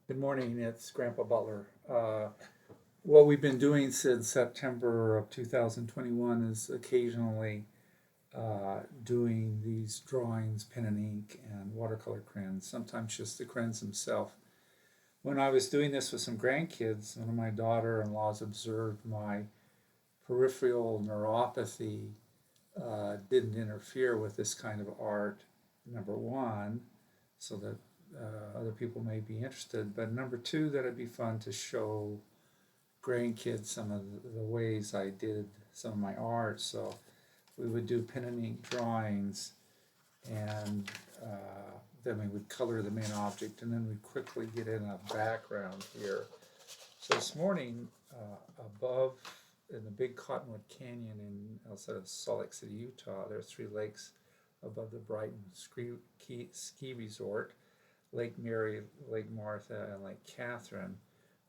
Good morning, it's Grandpa Butler. What we've been doing since September of 2021 is occasionally doing these drawings, pen and ink, and watercolor crayons, sometimes just the crayons themselves. When I was doing this with some grandkids, one of my daughter-in-laws observed my peripheral neuropathy didn't interfere with this kind of art, number one, so that other people may be interested. But number two, that it'd be fun to show grandkids some of the ways I did some of my art. So we would do pen and ink drawings, and then we would color the main object, and then we'd quickly get in a background here. So this morning, above in the big Cottonwood Canyon outside of Salt Lake City, Utah, there are three lakes above the Brighton ski resort: Lake Mary, Lake Martha, and Lake Catherine.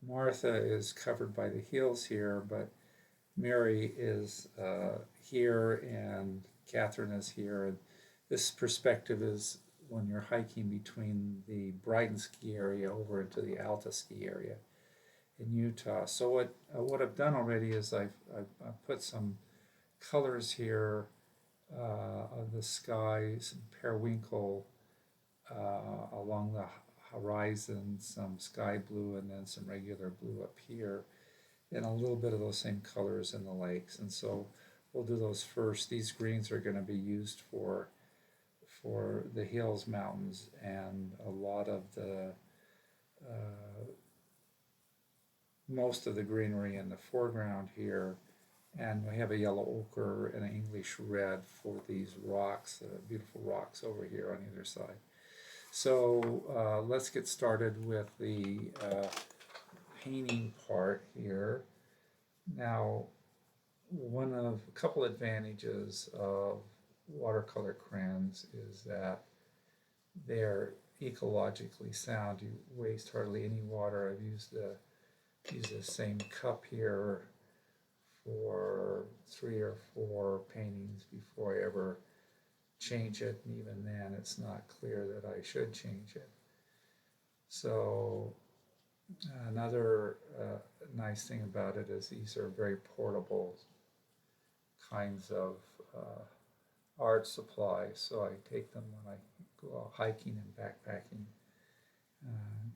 Martha is covered by the hills here, but Mary is here and Catherine is here. And this perspective is when you're hiking between the Brighton ski area over into the Alta ski area in Utah. So what I've done already is I've put some colors here of the sky, some periwinkle along the horizon, some sky blue, and then some regular blue up here, and a little bit of those same colors in the lakes. And so we'll do those first. These greens are going to be used for the hills, mountains, and a lot of the most of the greenery in the foreground here. And we have a yellow ochre and an English red for these rocks, beautiful rocks over here on either side. So let's get started with the painting part here. Now, a couple advantages of watercolor crayons is that they're ecologically sound. You waste hardly any water. I've used the same cup here for 3 or 4 paintings before I ever change it, and even then it's not clear that I should change it. So another nice thing about it is these are very portable kinds of art supplies, so I take them when I go out hiking and backpacking.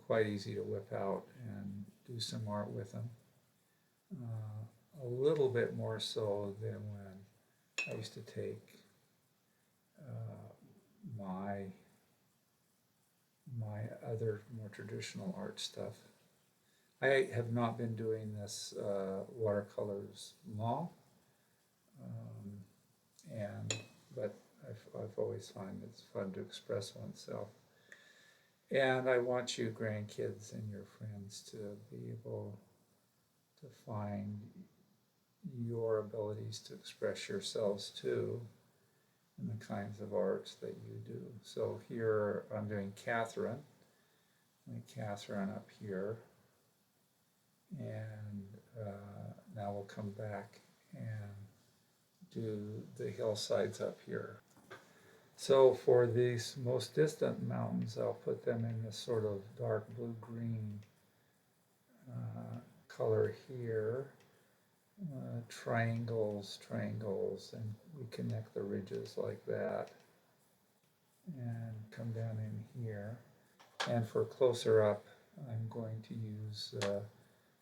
Quite easy to whip out and do some art with them. A little bit more so than when I used to take my other more traditional art stuff. I have not been doing this watercolors long, but I've always found it's fun to express oneself. And I want you grandkids and your friends to be able to find your abilities to express yourselves too in the kinds of arts that you do. So here I'm doing Catherine, up here, and now we'll come back and do the hillsides up here. So for these most distant mountains, I'll put them in this sort of dark blue-green color here. Triangles, and we connect the ridges like that, and come down in here. And for closer up, I'm going to use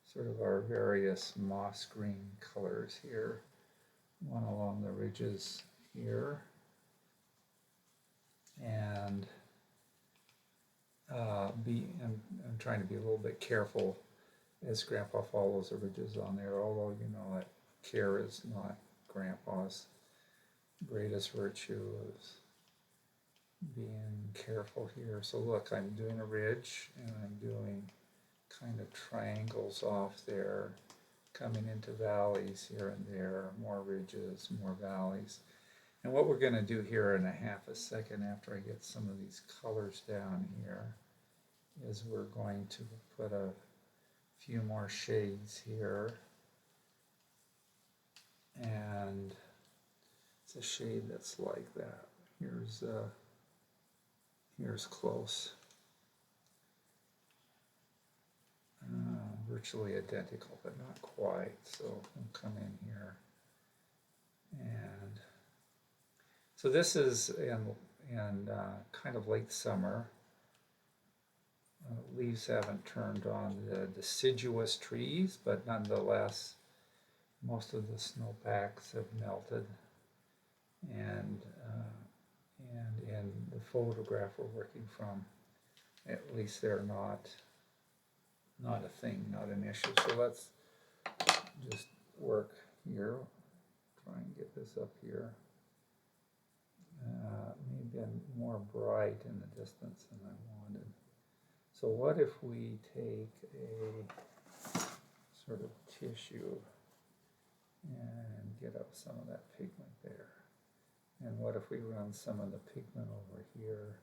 sort of our various moss green colors here, one along the ridges here, and I'm trying to be a little bit careful as Grandpa follows the ridges on there, although you know that care is not Grandpa's greatest virtue, is being careful here. So look, I'm doing a ridge and I'm doing kind of triangles off there, coming into valleys here and there, more ridges, more valleys. And what we're going to do here in a half a second after I get some of these colors down here is we're going to put a few more shades here, and it's a shade that's like that. Here's close. virtually identical, but not quite. So we'll come in here. And so this is in kind of late summer. Leaves haven't turned on the deciduous trees, but nonetheless, most of the snowpacks have melted. And in the photograph we're working from, at least they're not a thing, not an issue. So let's just work here. Try and get this up here. Maybe more bright in the distance than I wanted. So what if we take a sort of tissue and get up some of that pigment there? And what if we run some of the pigment over here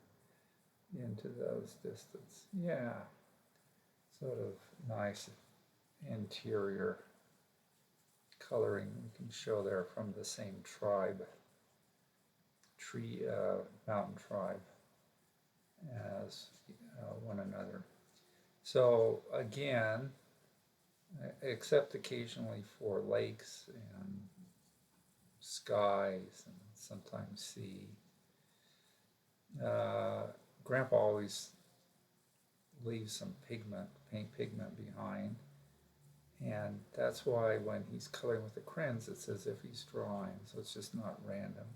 into those distance? Yeah, sort of nice interior coloring we can show there from the same mountain tribe as one another. So again, except occasionally for lakes and skies and sometimes sea, Grandpa always leaves some paint pigment behind. And that's why when he's coloring with the crayons, it's as if he's drawing, so it's just not random,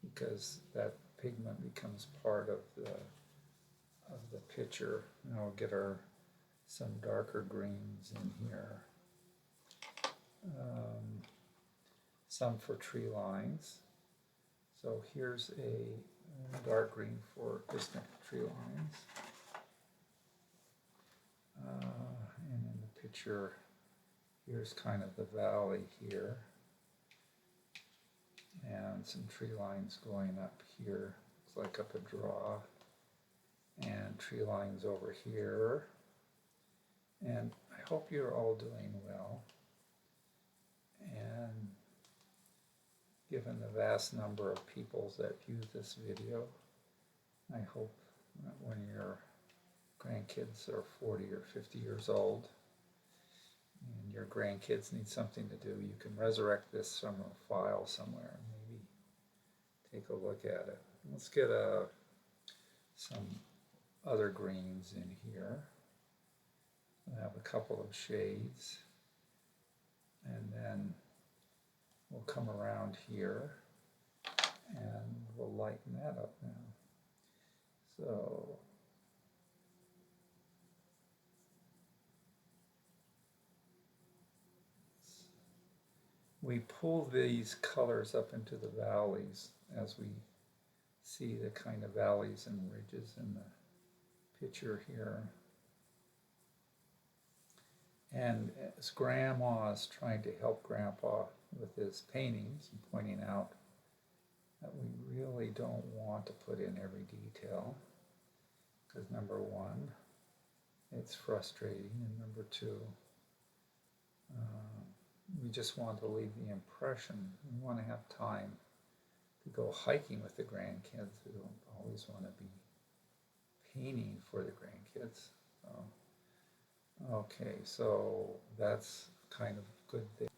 because that pigment becomes part of the picture. And I'll get some darker greens in here, some for tree lines. So here's a dark green for distant tree lines, and in the picture, here's kind of the valley here, and some tree lines going up here. Looks like up a draw, and tree lines over here. And I hope you're all doing well. And given the vast number of people that view this video, I hope that when your grandkids are 40 or 50 years old and your grandkids need something to do, you can resurrect this from a file somewhere and maybe take a look at it. Let's get some other greens in here. I have a couple of shades, and then we'll come around here and we'll lighten that up now. So we pull these colors up into the valleys as we see the kind of valleys and ridges in the picture here. And as Grandma is trying to help Grandpa with his paintings and pointing out that we really don't want to put in every detail, because number one, it's frustrating, and number two, we just want to leave the impression. We want to have time to go hiking with the grandkids. We don't always want to be painting for the grandkids. Okay, so that's kind of a good thing.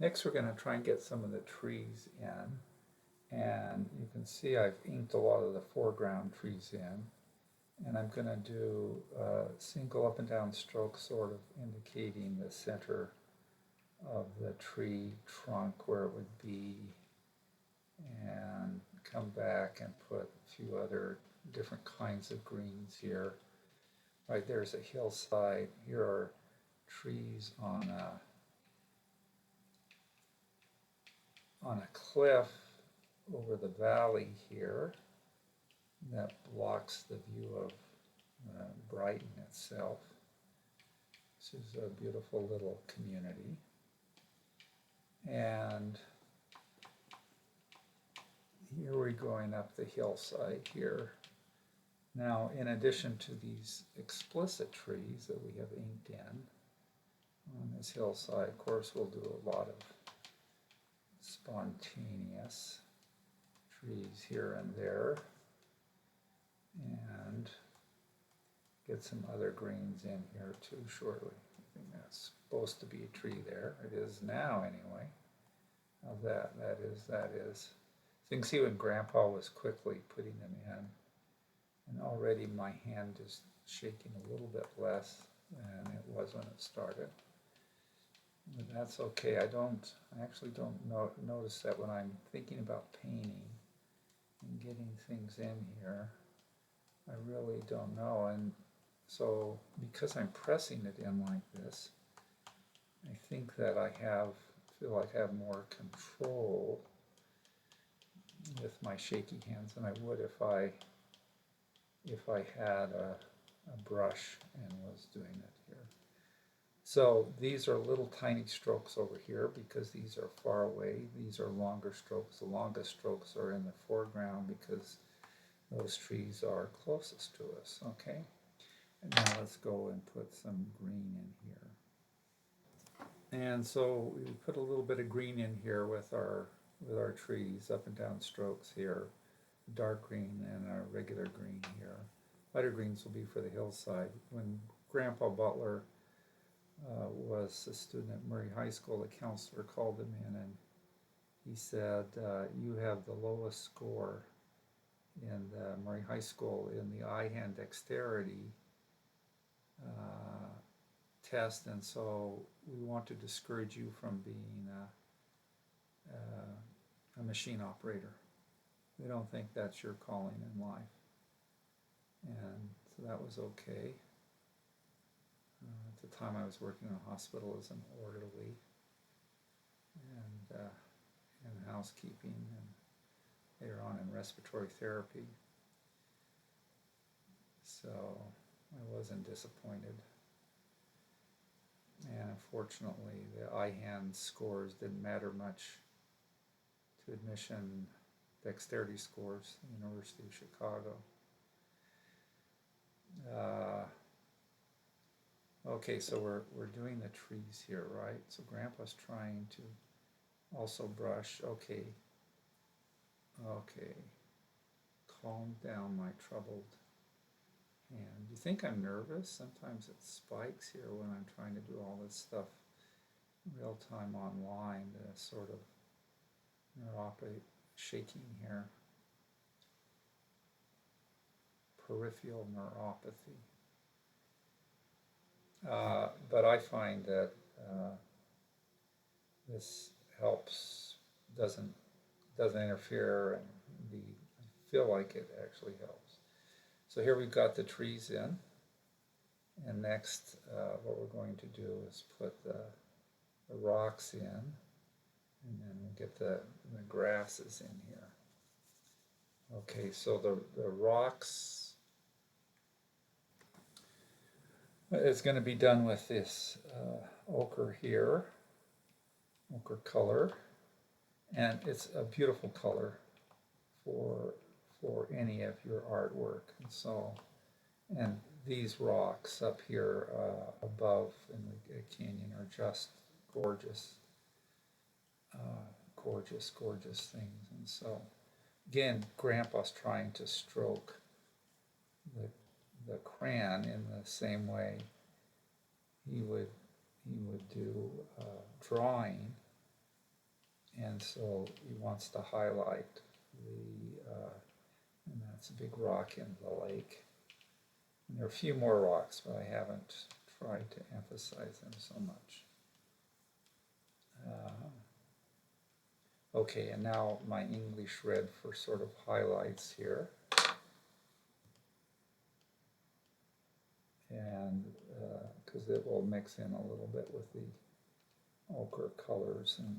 Next, we're going to try and get some of the trees in. And you can see I've inked a lot of the foreground trees in. And I'm going to do single up and down strokes, sort of indicating the center of the tree trunk where it would be, and come back and put a few other different kinds of greens here. Right, there's a hillside. Here are trees on a cliff over the valley here that blocks the view of Brighton itself. This is a beautiful little community. And here we're going up the hillside here. Now, in addition to these explicit trees that we have inked in on this hillside, of course, we'll do a lot of spontaneous trees here and there, and get some other greens in here too shortly. anything that's supposed to be a tree there. It is now anyway. How's that? That is. So you can see when Grandpa was quickly putting them in, and already my hand is shaking a little bit less than it was when it started. But that's okay. I actually don't notice that when I'm thinking about painting and getting things in here. I really don't know. And so because I'm pressing it in like this, I think that feel like I have more control with my shaky hands than I would if I had a brush and was doing it here. So these are little tiny strokes over here because these are far away. These are longer strokes. The longest strokes are in the foreground because those trees are closest to us, okay? And now let's go and put some green in here. And so we put a little bit of green in here with our trees, up and down strokes here. Dark green and a regular green here. Lighter greens will be for the hillside. When Grandpa Butler was a student at Murray High School, the counselor called him in and he said, you have the lowest score in the Murray High School in the eye-hand dexterity test, and so we want to discourage you from being a machine operator. We don't think that's your calling in life. And so that was okay. At the time I was working in a hospital as an orderly and in housekeeping and later on in respiratory therapy. So I wasn't disappointed. And unfortunately the eye-hand scores didn't matter much to admission dexterity scores at the University of Chicago. Okay, so we're doing the trees here, right? So Grandpa's trying to also brush. Okay. Calm down my troubled hand. You think I'm nervous? Sometimes it spikes here when I'm trying to do all this stuff real time online. The sort of neuropathy shaking here. Peripheral neuropathy. But I find that this helps, doesn't interfere, and I feel like it actually helps. So here we've got the trees in, and next what we're going to do is put the rocks in, and then we'll get the grasses in here. Okay, so the rocks, it's going to be done with this ochre here, ochre color, and it's a beautiful color for any of your artwork. And so, and these rocks up here above in the canyon are just gorgeous, gorgeous things. And so, again, Grandpa's trying to stroke the crayon in the same way he would do drawing, and so he wants to highlight and that's a big rock in the lake. And there are a few more rocks, but I haven't tried to emphasize them so much. Okay, and now my English red for sort of highlights here. And because it will mix in a little bit with the ochre colors and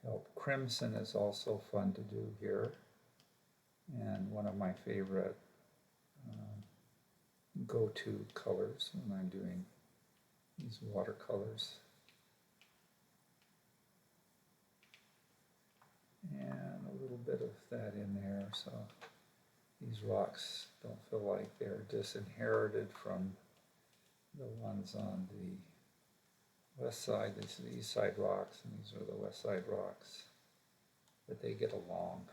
help. Crimson is also fun to do here, and one of my favorite go-to colors when I'm doing these watercolors. And a little bit of that in there, so these rocks don't feel like they're disinherited from the ones on the west side. These are the east side rocks, and these are the west side rocks, but they get along,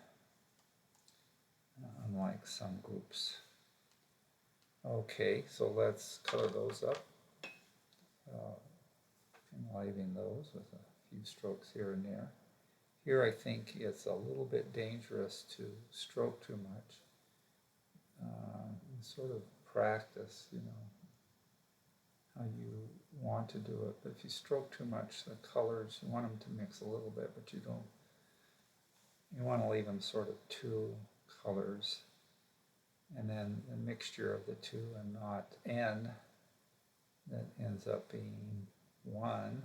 unlike some groups. Okay, so let's color those up. I'm leaving those with a few strokes here and there. Here I think it's a little bit dangerous to stroke too much. Sort of practice, how you want to do it. But if you stroke too much, the colors, you want them to mix a little bit, but you want to leave them sort of two colors. And then the mixture of the two and not N that ends up being one,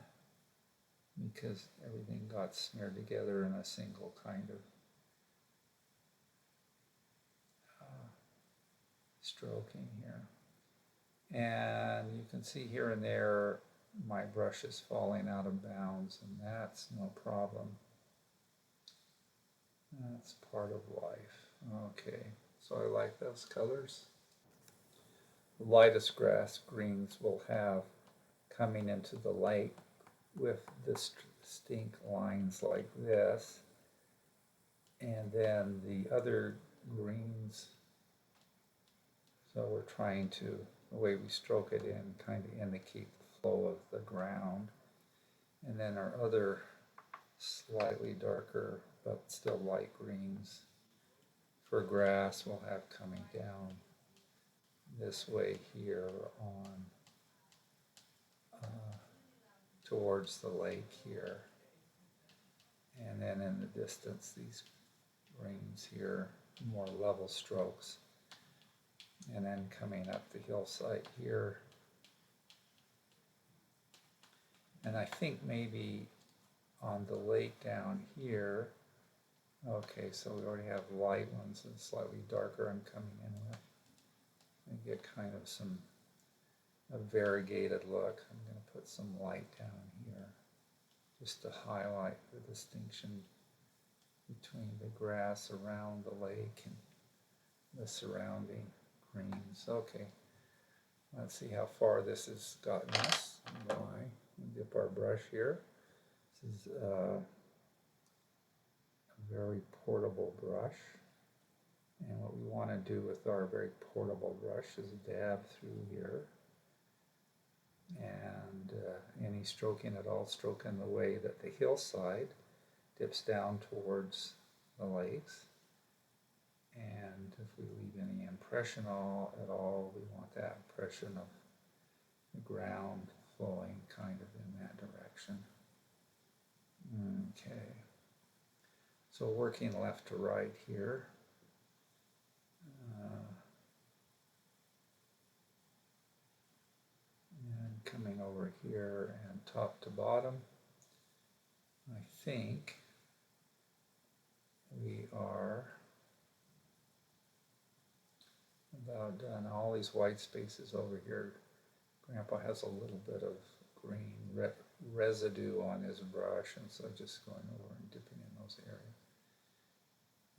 because everything got smeared together in a single kind of stroking here. And you can see here and there my brush is falling out of bounds, and that's no problem. That's part of life. Okay, so I like those colors. The lightest grass greens we'll have coming into the lake with distinct lines like this, and then the other greens, so we're trying to, the way we stroke it in, kind of indicate the flow of the ground. And then our other slightly darker but still light greens for grass we'll have coming down this way here on towards the lake here. And then in the distance, these greens here, more level strokes. And then coming up the hillside here. And I think maybe on the lake down here, okay, so we already have light ones and slightly darker I'm coming in with. And get kind of a variegated look. I'm going to put some light down here just to highlight the distinction between the grass around the lake and the surrounding greens. Okay, let's see how far this has gotten us. Dip our brush here. This is a very portable brush. And what we want to do with our very portable brush is dab through here. And any stroking at all, stroke in the way that the hillside dips down towards the lakes. And if we leave any impression at all, we want that impression of the ground flowing kind of in that direction. Okay. So working left to right here. And coming over here and top to bottom. I think we are about done. All these white spaces over here, Grandpa has a little bit of green residue on his brush, and so just going over and dipping in those areas.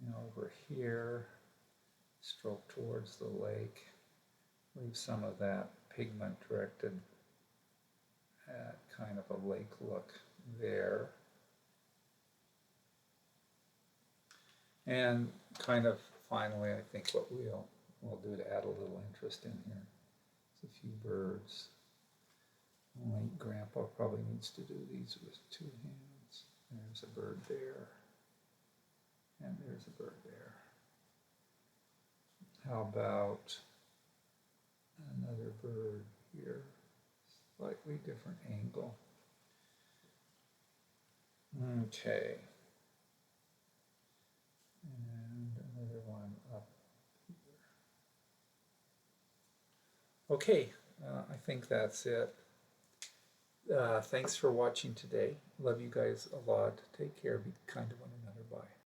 And over here, stroke towards the lake, leave some of that pigment directed at kind of a lake look there. And kind of finally, I think what we'll do to add a little interest in here is a few birds. Only Grandpa probably needs to do these with two hands. There's a bird there, and there's a bird there. How about another bird here? Slightly different angle. Okay. And another one up here. Okay, I think that's it. Thanks for watching today. Love you guys a lot. Take care. Be kind to one another. Bye.